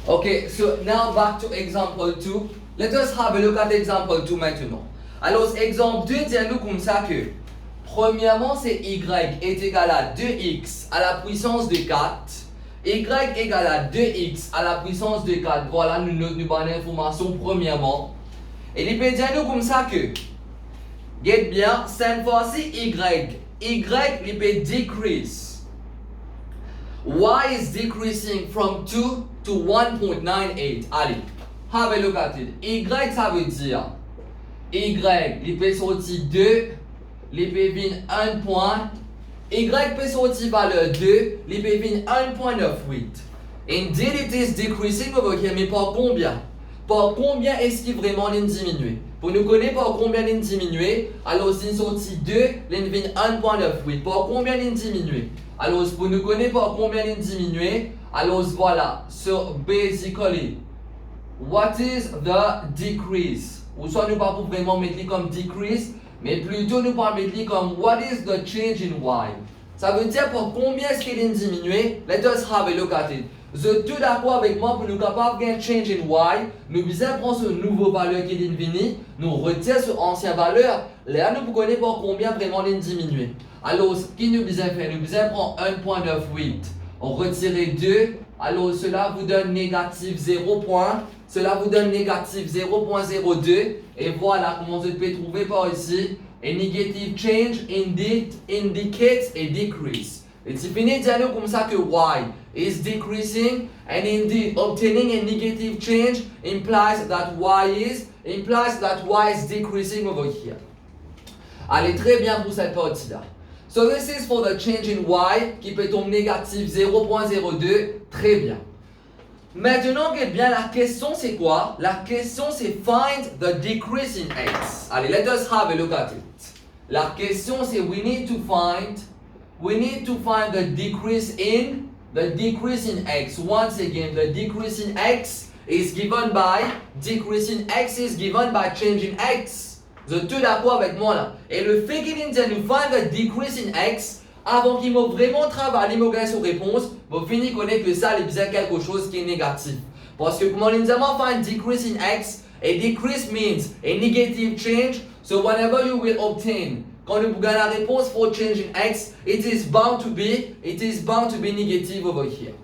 Okay, so now back to example 2. Let us have a look at example 2 maintenant. Alors, exemple 2 dit à nous comme ça que, premièrement, c'est y est égal à 2x à la puissance de 4. Y égale à 2x à la puissance de 4. Voilà, nous avons l'information premièrement. Et il peut dire nous comme ça que, get bien, cette fois-ci, y il peut decrease. Y is decreasing from 2 to 1.98. Allez, have a look at it. Y, ça veut dire, Y, il peut sortir 2, il peut venir 1 point. Y peut sortir valeur 2, il peut venir 1.98. Indeed, it is decreasing over here, mais par combien? Par combien est-ce qu'il vraiment diminue? Pour nous connaître par combien il diminue, alors si il sortit 2, il vient 1.98. Par combien il diminue? Alors pour nous connaître par combien il diminue, alors voilà. So basically, what is the decrease? Ou soit nous pas pour vraiment mettre comme decrease, mais plutôt nous pas mettre comme what is the change in y? Ça veut dire pour combien est-ce qu'il diminue? Let us have a look at it. Vous êtes tout d'accord avec moi pour nous capable de change in y, nous besoin prendre ce nouveau valeur qui est venu, nous retire ce ancien valeur, là nous connaissons pour combien vraiment il diminue. Alors ce qui nous besoin faire, nous besoin prendre 1.98, on retire 2, alors cela vous donne négatif 0. Cela vous donne négatif 0.02 et voilà comment vous pouvez trouver par ici. A negative change indeed indicates a decrease. Et c'est fini de dire comme ça que y is decreasing and indeed obtaining a negative change implies that y is decreasing over here. Allez, très bien pour cette partie-là. So this is for the change in y qui peut tomber négatif 0.02. Très bien. Maintenant, regarde bien, la question c'est quoi? La question c'est find the decrease in x. Allez, let us have a look at it. La question c'est we need to find the decrease in x. Once again, the decrease in x is given by change in x. Vous êtes tous d'accord avec moi là? Et le fait qu'il dit nous find the decrease in x, avant qu'il m'a vraiment travaillé, il m'a gagné sur réponse, il finit connaître que ça, il besoin quelque chose qui est négatif. Parce que comment il dit find decrease in x, a decrease means a negative change. So whenever you will obtain, quand vous gagnez la réponse for change in x, it is bound to be negative over here.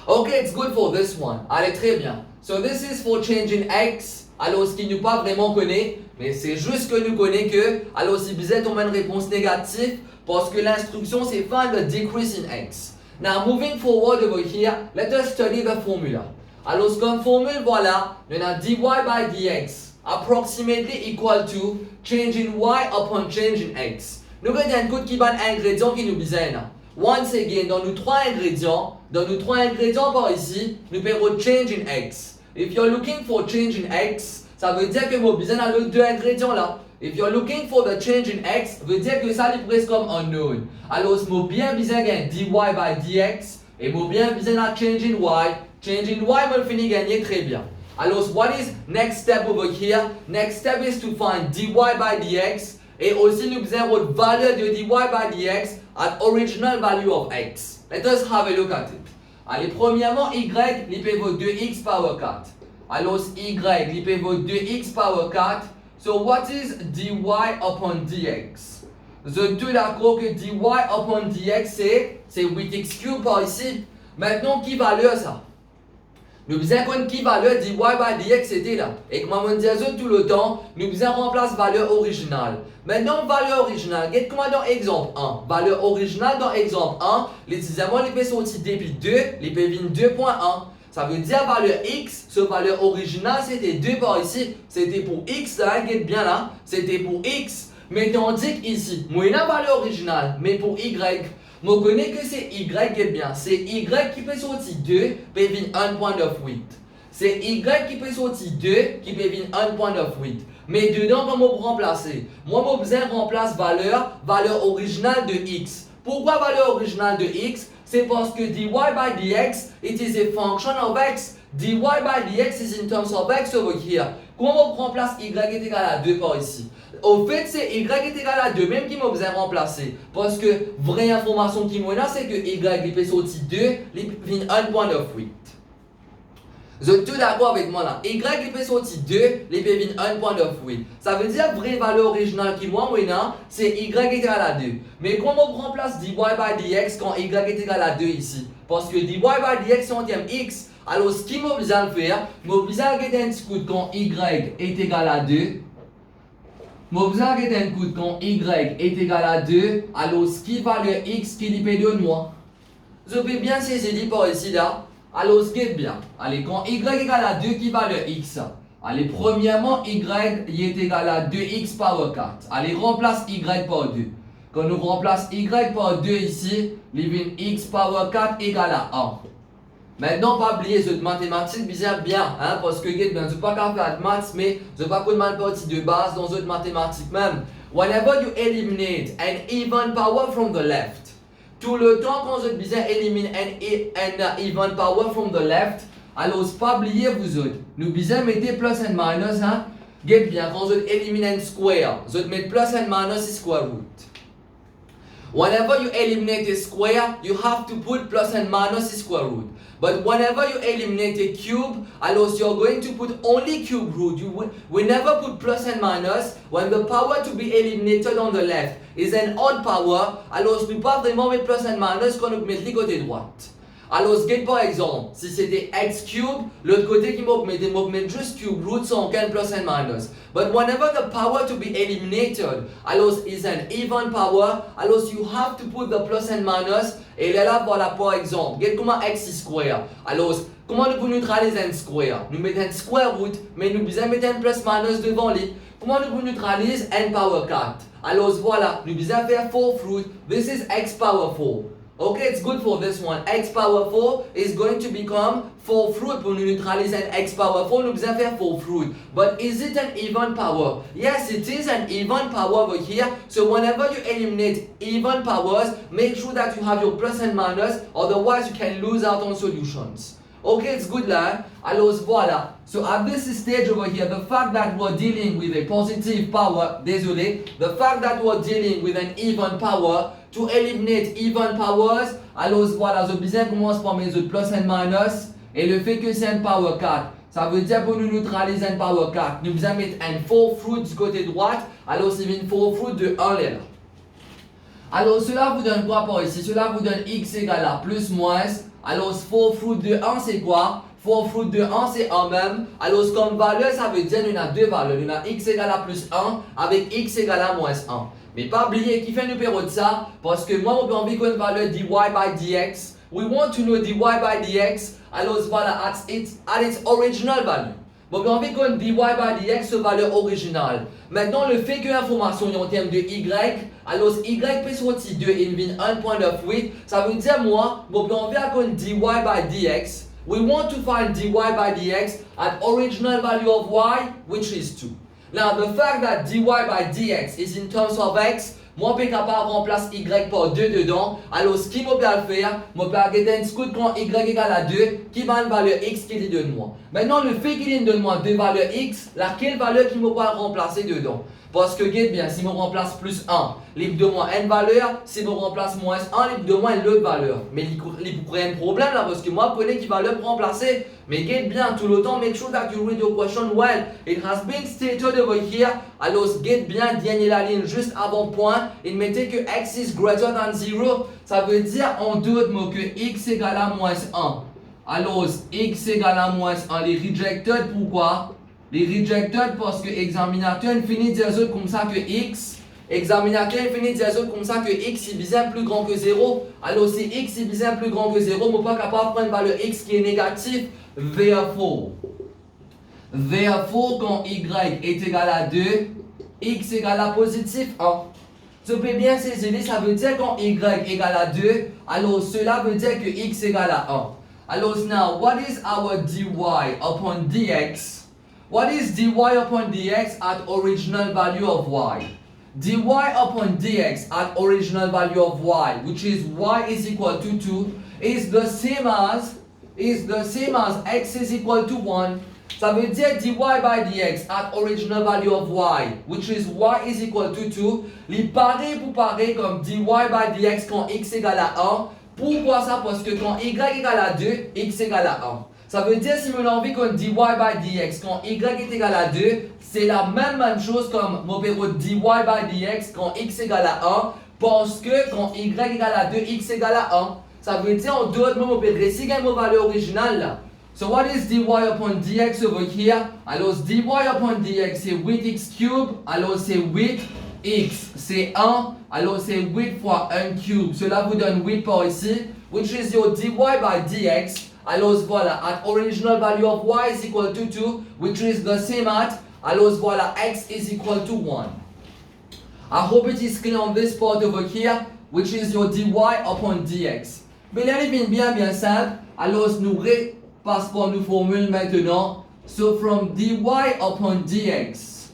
Okay, it's good for this one. Allez, très bien. So this is for change in x. Alors, ce qui nous pas vraiment connaît, mais c'est juste que nous connaît que, alors si vous êtes une réponse négative, parce que l'instruction c'est find the decrease in x. Now, moving forward over here, let us study the formula. Alors, comme formule, voilà, on a dy by dx, approximately equal to change in y upon change in x. Nous avons un code qui va un ingrédient qui nous besoin. Once again, dans nos trois ingrédients par ici, nous perdons change in x. If you're looking for change in x, ça veut dire que vous besoin d'avoir deux ingrédients là. If you're looking for the change in x, veut dire que ça est presque comme unknown. Alors, vous bien besoin de dy by dx et vous bien besoin de change in y. Change in y, vous finissez gagner très bien. Alors, what is next step over here? Next step is to find dy by dx et aussi nous besoin de la valeur de dy by dx at original value of x. Let us have a look at it. Allez, premièrement, y, il peut vaut 2x power 4. Alors, y, il peut vaut 2x power 4. So, what is dy upon dx? Vous êtes tous d'accord que dy upon dx, c'est 8x cube par ici. Maintenant, qui valeur ça? Nous besoin qu'on qui valeur dy by dx c'était là. Et comme on dit tout le temps, nous besoin remplacer valeur originale. Maintenant, valeur originale, regarde comment dans exemple 1. Valeur originale dans exemple 1, l'utilisation il peut sortir depuis 2, il peut venir 2.1. Ça veut dire valeur x, ce valeur originale c'était 2 par ici, c'était pour x là, regarde bien là, c'était pour x. Mais tandis qu'ici, moi il a valeur originale, mais pour y. Je connais que c'est y qui est bien. C'est y qui peut sortir 2, peut venir 1.98. C'est y qui peut sortir 2, qui peut venir 1.98. Mais dedans, comment vous remplacer? Moi, je besoin remplacer valeur originale de x. Pourquoi valeur originale de x? C'est parce que dy by dx, it is a function of x. dy by dx is in terms of x over here. Comment on remplace y est égal à 2 par ici? Au fait, c'est y est égal à 2, même qui m'a besoin de remplacer. Parce que, vraie information qui m'a là, c'est que y peut sortir 2, il vient 1.98. Vous êtes tous d'accord avec moi là? Y il peut sortir 2, il peut venir 1.98. Ça veut dire que la vraie valeur originale qui moi maintenant, c'est y est égal à 2. Mais comment on remplace dy by dx quand y est égal à 2 ici? Parce que dy by dx c'est en termes x. Alors ce qui m'a besoin de faire, m'a besoin de faire un coup quand y est égal à 2. M'a besoin de faire un coup quand y est égal à 2. Alors ce qui va le x qui peut de moi. Vous pouvez bien saisir par ici là. Alors, ce qui est bien. Allez, quand y est égal à 2, qui va le x? Allez, premièrement, y est égal à 2x power 4. Allez, remplace y par 2. Quand nous remplace y par 2 ici, il vient x power 4 égale à 1. Maintenant, pas oublier cette mathématique bien, hein, parce que je ne suis pas capable de faire de maths, mais je ne vais pas mal partie de base dans cette mathématique même. Whenever you eliminate an even power from the left, tout le temps quand vous besoin éliminer an even power from the left, alors pas oublier vous autres. Nous besoin mettre plus and minus, hein. Get bien, quand vous éliminer un square, vous mettez plus and minus square root. Whenever you eliminate a square, you have to put plus and minus square root. But whenever you eliminate a cube, alors you're going to put only cube root. You will never put plus and minus. When the power to be eliminated on the left is an odd power, alors je ne peux pas vraiment mettre plus and minus quand on met le côté droite. Alors, par exemple, si c'était x cube, l'autre côté qui m'a juste cube root sans aucun plus and minus. But whenever the power to be eliminated, alors is an even power, alors you have to put the plus and minus. Et là, voilà par exemple, regarde comment x is square. Alors, comment nous pouvons neutraliser un square? Nous mettons un square root, mais nous besoin mettre un plus minus devant lui. Comment nous pouvons neutraliser n power 4? Alors voilà, nous besoin faire 4 root. This is x power 4. Okay, it's good for this one. X power 4 is going to become 4 fruit. Pour nous neutraliser an x power 4, nous besoin faire 4 fruit. But is it an even power? Yes, it is an even power over here. So whenever you eliminate even powers, make sure that you have your plus and minus. Otherwise, you can lose out on solutions. Okay, it's good là. Alors voilà. So at this stage over here, the fact that we're dealing with a positive power, désolé, the fact that we're dealing with an even power, to eliminate even powers, alors voilà, je besoin commence par mes autres plus and minus, et le fait que c'est un power 4, ça veut dire pour nous neutraliser un power 4, nous besoin mettre un 4 fruit du côté droite, alors c'est une 4 fruit de 1 là. Alors cela vous donne quoi par ici? Cela vous donne x égale à plus moins, alors 4 fruit de 1 c'est quoi? 4 fruit de 1 c'est 1 même, alors comme valeur ça veut dire qu'il y a deux valeurs, il y a x égale à plus 1 avec x égale à moins 1. Mais pas oublier qui fait nous perdre de ça, parce que moi, on peut envie qu'on ait une valeur dy by dx. We want to know dy by dx, alors voilà, at its original value. On peut envie qu'on ait dy by dx, une valeur originale. Maintenant, le fait que l'information est en termes de y, alors y peut sortir de 1.98, ça veut dire moi, on peut envie qu'on ait dy by dx. We want to find dy by dx at original value of y, which is 2. Now, the fact that dy by dx is in terms of x, moi, je suis capable de remplacer y par 2 dedans. Alors, ce qui me peut faire, je peux avoir un scout quand y égale à 2, qui va une valeur x qui lui donne moi. Maintenant, le fait qu'il donne moi deux valeurs x, laquelle valeur qui me peut remplacer dedans? Parce que, regarde bien, si je remplace plus 1, il de moi une valeur, si je remplace moins 1, il de moi une autre valeur. Mais il y a un problème là, parce que moi, je connais qui valeur pour remplacer. Mais regarde bien, tout le temps, make sure that you read your question well. It has been stated over here. Alors, regarde bien, dernier la ligne juste avant point. Il mettait que x is greater than 0. Ça veut dire en d'autres mots que x égale à moins 1. Alors, x égale à moins 1, les rejected, pourquoi? Les rejected parce que l'examinateur finit de dire comme ça que x, examinateur finit de dire comme ça que x est bien plus grand que 0. Alors si x est bien plus grand que 0, je ne suis pas capable de prendre une valeur x qui est négative. Therefore, quand y est égal à 2, x égale à positif 1. Je peux bien saisir, ça veut dire quand y égale à 2, alors cela veut dire que x égale à 1. Alors now, what is our dy upon dx? What is dy upon dx at original value of y? dy upon dx at original value of y, which is y is equal to 2, is the same as x is equal to 1. Ça veut dire dy by dx at original value of y, which is y is equal to 2, il pareil pour pareil comme dy by dx quand x égale à 1. Pourquoi ça? Parce que quand y égale à 2, x égale à 1. Ça veut dire si on a envie qu'on dy by dx quand y est égal à 2, c'est la même chose comme mon péro dy by dx quand x égale à 1, parce que quand y égale à 2, x égale à 1. Ça veut dire en d'autres mots, mon péro, si il y a une valeur originale là. So what is dy upon dx over here? Alors dy upon dx c'est 8x cube, alors c'est 8x, c'est 1, alors c'est 8 fois 1 cube. Cela vous donne 8 par ici, which is your dy by dx. Alors voilà, at original value of y is equal to 2, which is the same at, alors voilà, x is equal to 1. I hope it is clear on this part over here, which is your dy upon dx. Mais là, il est bien simple, alors nous repassons par nos formules maintenant. So from dy upon dx,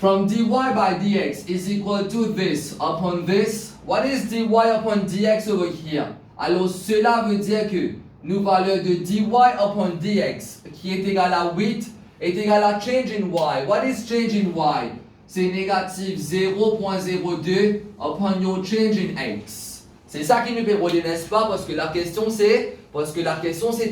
from dy by dx is equal to this upon this. What is dy upon dx over here? Alors cela veut dire que nous valeur de dy upon dx qui est égal à 8 est égal à change in y. What is change in y? C'est négatif 0.02 upon your change in x. C'est ça qui nous permet, n'est-ce pas? Parce que la question c'est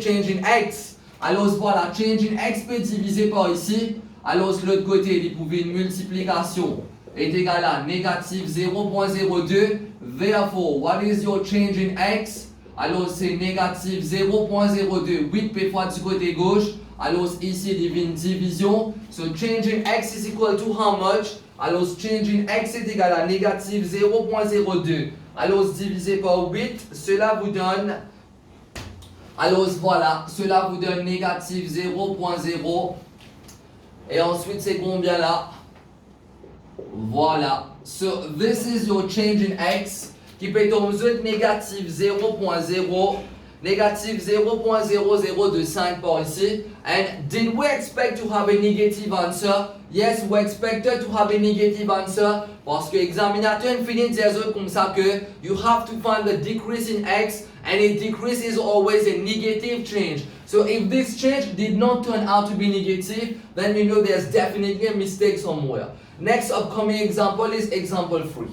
change in x. Alors voilà, change in x peut diviser par ici. Alors de l'autre côté, il pouvait une multiplication est égal à négatif 0.02. Therefore, what is your change in x? Alors c'est négatif 0.02, 8p fois du côté gauche. Alors ici il y a une division. So change in x is equal to how much? Alors change in x est égal à négatif 0.02. Alors divisé par 8, cela vous donne. Alors voilà, cela vous donne négatif 0.0. Et ensuite c'est combien là? Voilà. So this is your change in x. Qui peut être négatif 0.0, négatif 0.0025 par ici. And did we expect to have a negative answer? Yes, we expected to have a negative answer. Parce que l'examinateur finit de dire comme ça que you have to find the decrease in x, and a decrease is always a negative change. So if this change did not turn out to be negative, then we know there's definitely a mistake somewhere. Next upcoming example is example 3.